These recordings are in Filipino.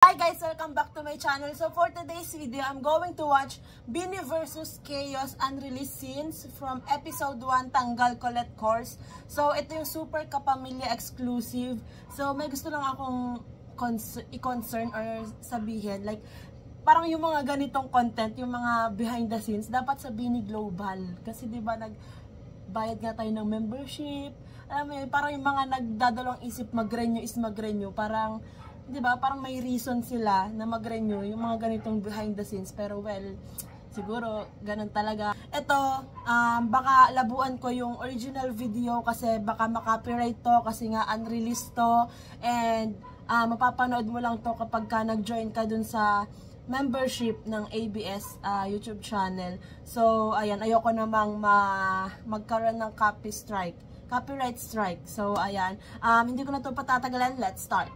Hi guys! Welcome back to my channel. So for today's video, I'm going to watch Beanie vs. Chaos unreleased scenes from episode 1, Tanggal Colette Course. So ito yung super kapamilya exclusive. So may gusto lang akong i-concern or sabihin. Like, parang yung mga ganitong content, yung mga behind the scenes, dapat sa Beanie Global. Kasi diba nagbayad nga tayo ng membership. Alam mo yun, parang yung mga nagdadalawang isip mag-renew is mag-renew. Parang diba, parang may reason sila na mag-renew yung mga ganitong behind the scenes. Pero well, siguro, ganun talaga. Ito, baka labuan ko yung original video kasi baka makopyright to kasi nga unreleased to. And mapapanood mo lang to kapag ka nag-join ka dun sa membership ng ABS YouTube channel. So, ayan, ayoko namang magkaroon ng copyright strike. So, ayan, hindi ko na to patatagalan. Let's start.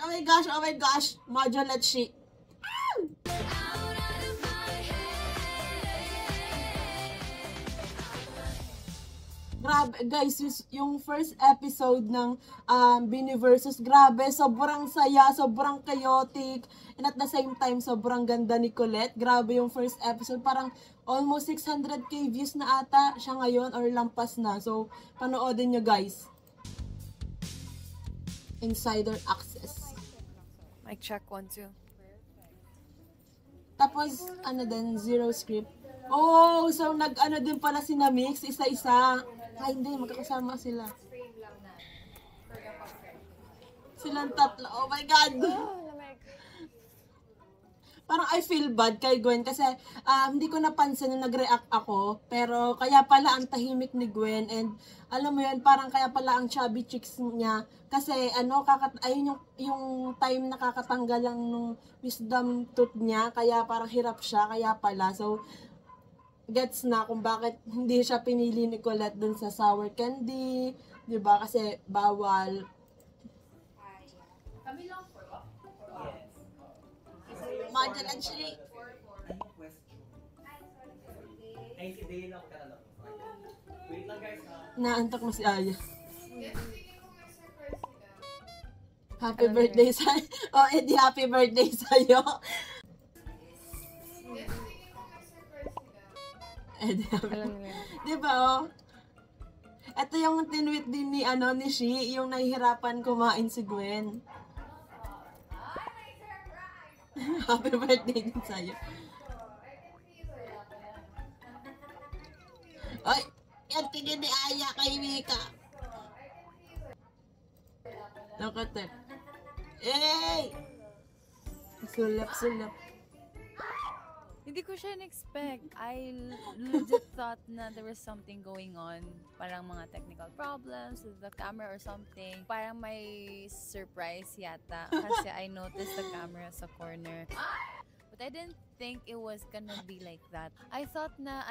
Oh my gosh, Modulate she. Grabe, guys, yung first episode ng Beanie vs. Grabe, sobrang saya, sobrang chaotic, and at the same time, sobrang ganda ni Colette. Grabe yung first episode, parang almost 600k views na ata siya ngayon or lampas na. So, panoodin nyo guys. Insider access. Mic check 1, 2. Tapos, ano din, zero script. Oh, so nag-ano din pala si Namix, isa-isa. Ay, hindi, magkakasama sila. Silang tatlo. Oh my God! Parang I feel bad kay Gwen kasi hindi ko napansin na nag-react ako. Pero kaya pala ang tahimik ni Gwen. And alam mo yun, parang kaya pala ang chubby cheeks niya. Kasi ano, ayun yung time na kakatanggal lang nung wisdom tooth niya. Kaya parang hirap siya, kaya pala. So, gets na kung bakit hindi siya pinili ni Colette dun sa sour candy. Diba? Kasi bawal. Kami lang for what? Modulate she. Ay, si Dayan ako katalak. Wait lang guys ha. Naantok mo si Aya. Happy birthday sa'yo. Oh, edi happy birthday sa'yo. Edi happy. Diba oh? Ito yung tinweet din ni Shi, yung nahihirapan kumain si Gwen. Happy birthday din sa'yo. Ay, yan tingin ni Aya kay Mika. Nakatep. Hey! Sulap. Hindi ko siya in-expect. I legit thought na there was something going on. Parang mga technical problems with the camera or something. Parang may surprise yata. Kasi I noticed the camera sa corner. But I didn't think it was gonna be like that. I thought na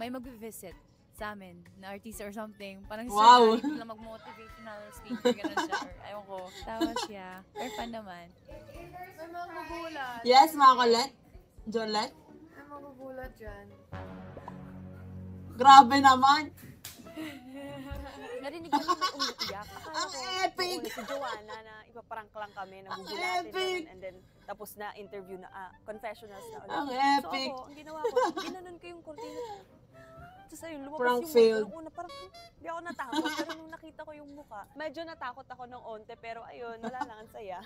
may mag-visit sa amin na artist or something. Parang wow! Siya lang mag-motivational speaker, ganun siya. Or ayaw ko. Tawa siya. Or fun naman. May mga magugulat. Yes, mga Colette. Jolette. May mga magugulat dyan. Grabe naman. Narinig ko yung umiiyak. Ang epic! Si Joanna na ipaprank lang kami na Ang bubulatin epic! and then tapos na interview na confessionals na ulit. Ang epic! So ako, ang ginawa ko, ginanon ko yung cortina. Tapos ayun, lumabas Prank yung failed. mukha. Una, parang hindi ako natakot. Pero nung nakita ko yung mukha, medyo natakot ako ng onte. Pero ayun, wala lang, ang saya.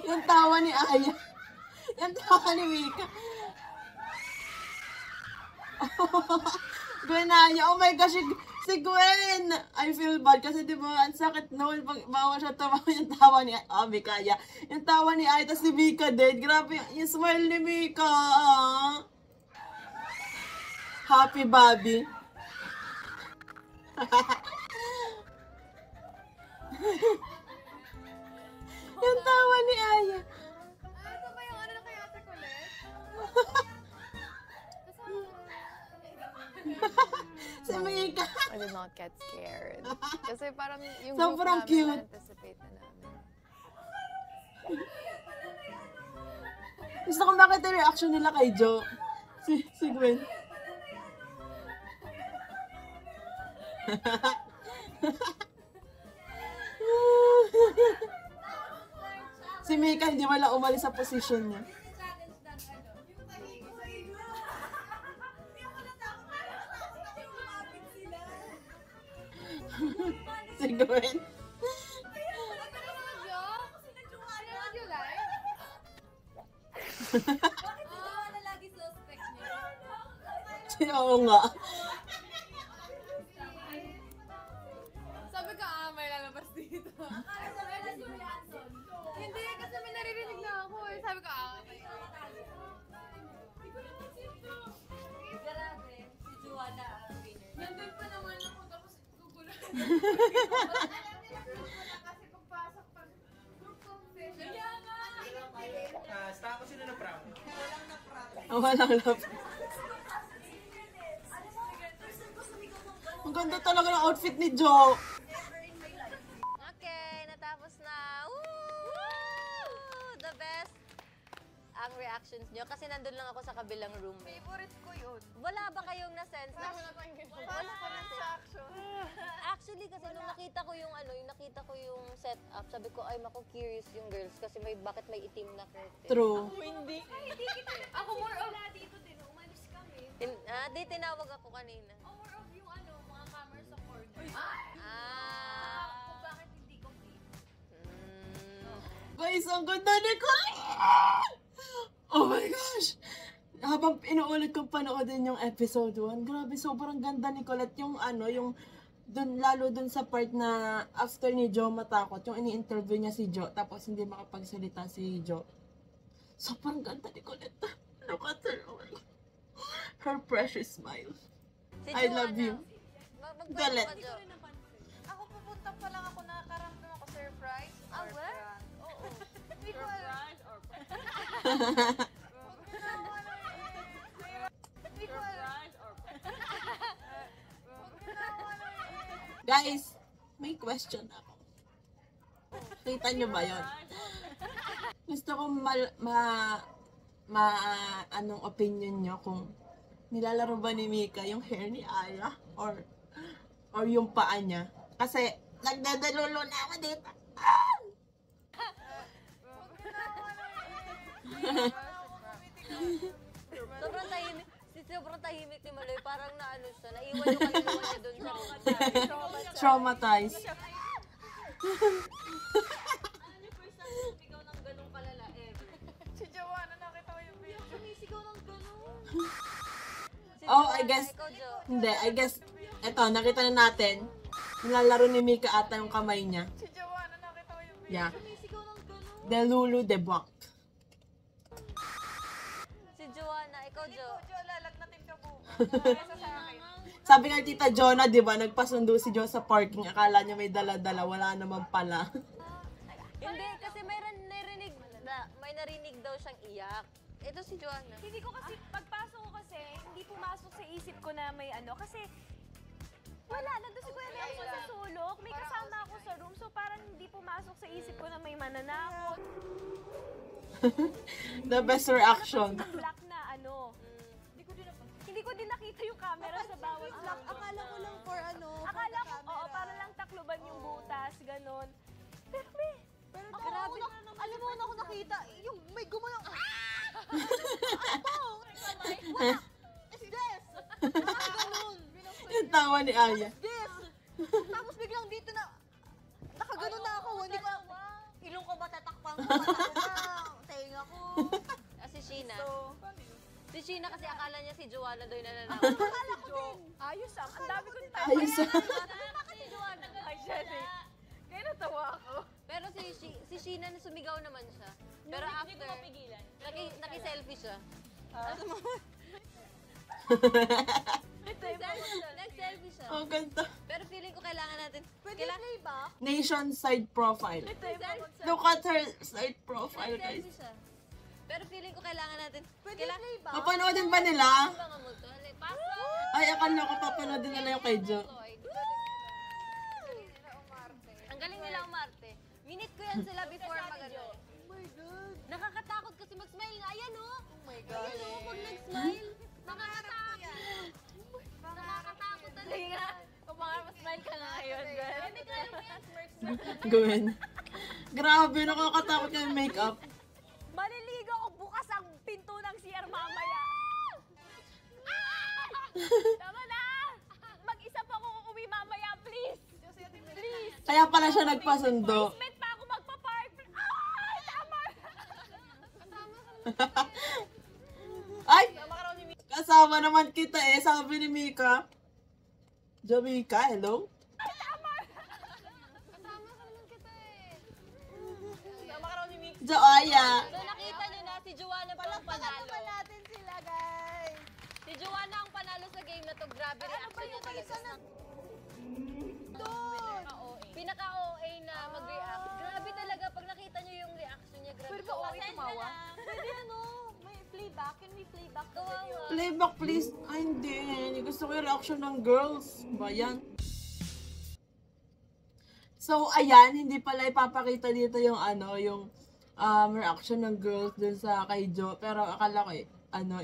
Yung tawa ni Aya. Yung tawa ni Mika. Gwen Aya. Oh my gosh, si Gwen! I feel bad kasi diba, ang sakit noon. Bawa siya tawa yung tawa ni Mika Aya. Yung tawa ni Aya, tapos si Mika din. Grabe, yung smile ni Mika. Happy Bobby. Yung tawa ni Aya. Ito ba yung ano na kay Ate Colette? Si Mika. I did not get scared. Kasi parang yung sobrang group namin cute. na-anticipate na namin. Gusto ko makita yung reaction nila kay Jo. Si Gwen. Si Mika hindi wala umalis sa posisyon niya. Si Gwen. Oo nga. Sabi ko, may lalabas dito. Hindi, kasi may naririnig na ako eh. Sabi ko, may Grabe, si Juana ang winner. nandun pa naman ako, tapos gugulo. Kasi pagpasok pa, group confession. Kaya nga! Stop ko sino na prank. Walang love. Ang ganda talaga ng outfit ni Jo. Okay, natapos na. Woo! The best ang reactions nyo. Kasi nandun lang ako sa kabilang room. Favorite ko yun. Wala ba kayong na-sense na? Wala tayong action. Actually, kasi nung nakita ko yung yung setup, sabi ko, ay, maku, curious yung girls kasi bakit may itim na curtain. True. Ako more of... Wala dito din, umalis kami. Di, tinawag ako kanina. More of yung mga camera sa corner. Ah. Kung bakit hindi complete. Guys, ang ganda ni Colleen! Oh my gosh! Habang inuulit kong panoodin yung episode 1, grabe, sobrang ganda ni Colette. Yung lalo dun sa part na after ni Jo matakot, yung ini-interview niya si Jo, tapos hindi makapagsalita si Jo. Sobrang ganda ni Colette. Look at her. Oh my God. Her precious smile. Si I Joanna. love you. Magkwento Galit. ka, Jo. Ako pupunta pa lang ako, nakakaramdam ako surprise. Where? Oo. Hindi ko alam. Hindi ko alam. Guys, may question ako. Kita nyo ba yun? Gusto ko anong opinion nyo kung nilalaro ba ni Mika yung hair ni Aya or yung paa niya. Kasi nagdadalulo na ako dito. Sobrang tahimik ni Maloy. Parang naano siya. Naiwan yung kaluluwa niya doon sa room. Traumatized. Si Joanna, nakita ko yung video. Sumisigaw ng gano'n. Oh, I guess, Ikaw, Jo. hindi, I guess, eto, nakita na natin, nilalaro ni Mika ata yung kamay niya. Si Joanna, nakita ko yung video. Yeah. Sumisigaw ng gano'n. De Lulu de Buak. Si Joanna. Ikaw, Jo. Jo, lalagnatin ka bukas. Kesa sa akin. Sabi nga Tita Jonah, di ba, nagpasundo si Jo sa parking, akala niya may dala-dala, wala naman pala. Hindi, kasi may narinig daw siyang iyak. Ito si Joanna. Hindi ko kasi, pagpasok ko kasi, hindi pumasok sa isip ko na may kasi, wala, nandun si Kuya Nelson sa sulok, may kasama ako sa room, so parang hindi pumasok sa isip ko na may mananakot. The best reaction. Black na hindi ko din nakita yung camera sa bawat black. Akala ko lang for Akala ko, oo, para lang takloban yung butas, ganon. Pero grabe. Alam mo na ako nakita, yung may gumalang, is this? Ganun. Yung tawa ni Aya. This. Tapos biglang dito na, nakaganon na ako. Hindi ko, ilong ko matatakpan ko, tenga ko. Si Sheena. So, Si Sheena kasi akala niya si Joanna daw yung nananakot. akala ko din. ayos ang dami ko din tayo. Ayos ah. Bakit si Joanna? Ay, Jenny. Kaya natawa ako. Pero si Sheena sumigaw naman siya. Pero after, naki-selfie siya. Nag-selfie siya. Oh, ganda. Pero feeling ko kailangan natin. Pwede play ba? Nation side profile. Look at her side profile, guys. Nag-selfie siya. Pero feeling ko kailangan natin. Pwede play ba? Mapanoodin ba nila? Mga mo to. Pasok! Ay, akala ko papanoodin nila yung kay Jo. Ang galing nila umarte. Minute ko yan sila before mag-ano. Oh my God. Nakakatakot kasi mag-smile nga. Ayan o. Oh my God. Ayan o. Pag nag-smile. Nakakatakot. Nakakatakot talaga. Kung mga smile ka na ngayon, girl. gawin. Grabe, nakakatakot yung makeup. Maliligo ako bukas ang pinto ng CR mamaya. Tama na! Mag-isa pa ako uuwi mamaya, please! Please! Kaya pala siya nagpasundo. Basement pa ako magpa-park! Ay, tama! Ay! Kasama naman kita eh, sabi ni Mika. Jamaica, hello? Ay, tama! Joaya! So nakita nyo na, si Joanna pa ang panalo. natin sila, guys. Si Joanna ang panalo sa game na to. Grabe reaction niya talaga. Pinaka-OA na mag-react. Grabe talaga pag nakita nyo yung reaction niya. Grabe. Pwede ba OA tumawa? Pwede ano, may playback. Can we playback the video? Playback please. Ay hindi, hindi gusto ko yung reaction ng girls. Ba yan? So ayan, hindi pala ipapakita dito yung ano, yung reaction ng girls dun sa kay Jo. Pero akala ko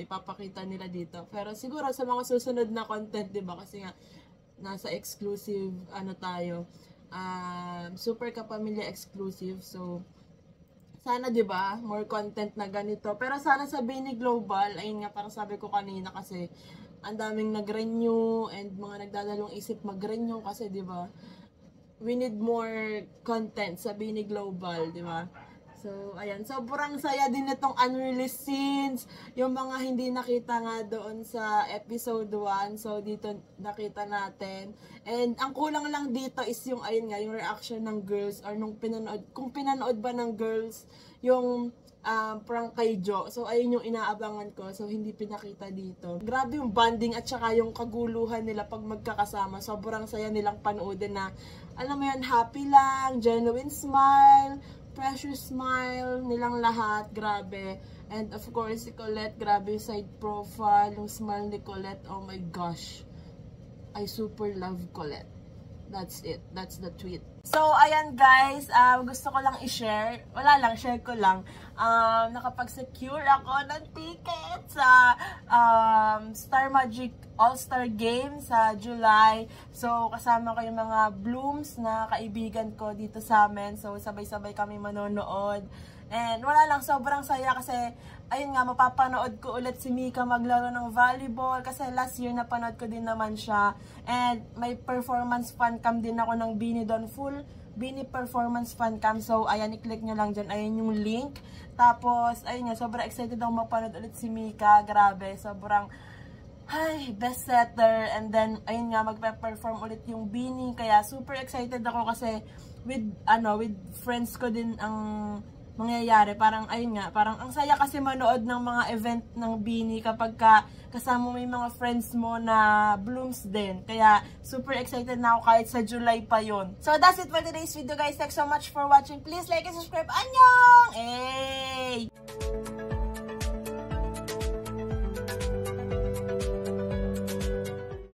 ipapakita nila dito. Pero siguro sa mga susunod na content, 'di ba? Kasi nga nasa exclusive tayo. Super Kapamilya exclusive. So sana 'di ba, more content na ganito. Pero sana sa Bini Global, ayun nga parang sabi ko kanina kasi ang daming nag-renew and mga nagdadalawang isip mag-renew kasi 'di ba? We need more content sa Bini Global, 'di ba? So, ayan. Sobrang saya din itong unreleased scenes. Yung mga hindi nakita nga doon sa episode 1. So, dito nakita natin. And, ang kulang lang dito is yung, ayun nga, yung reaction ng girls or nung pinanood. Kung pinanood ba ng girls yung prank kay Jo. So, ayun yung inaabangan ko. So, hindi pinakita dito. Grabe yung bonding at saka yung kaguluhan nila pag magkakasama. Sobrang saya nilang panoodin na, alam mo yun, happy lang, genuine smile, precious smile nilang lahat, grabe. And of course, si Colette, grabe yung side profile, yung smile ni Colette, oh my gosh. I super love Colette. That's it. That's the tweet. So, ayan guys, gusto ko lang i-share. Wala lang, share ko lang. Nakapag-secure ako ng ticket sa Star Magic All-Star Game sa July. So, kasama ko yung mga Blooms na kaibigan ko dito sa amin. So, sabay-sabay kami manonood. And wala lang, sobrang saya kasi, ayun nga, mapapanood ko ulit si Mika maglaro ng volleyball kasi last year napanood ko din naman siya. And may performance fan cam din ako ng Bini Don Full Bini Performance Fan Cam. So, ayan, i-click nyo lang dyan. Ayan yung link. Tapos, ayun nga, sobrang excited ako mapanood ulit si Mika. Grabe, sobrang, ay, best setter. And then, ayun nga, magpe-perform ulit yung Bini. Kaya, super excited ako kasi with friends ko din ang mangyayari. Parang, ayun nga, parang ang saya kasi manood ng mga event ng Bini kapag kasama mo yung mga friends mo na Blooms din. Kaya, super excited na ako kahit sa July pa yon. So, that's it for today's video, guys. Thanks so much for watching. Please like and subscribe. Annyeong! Hey!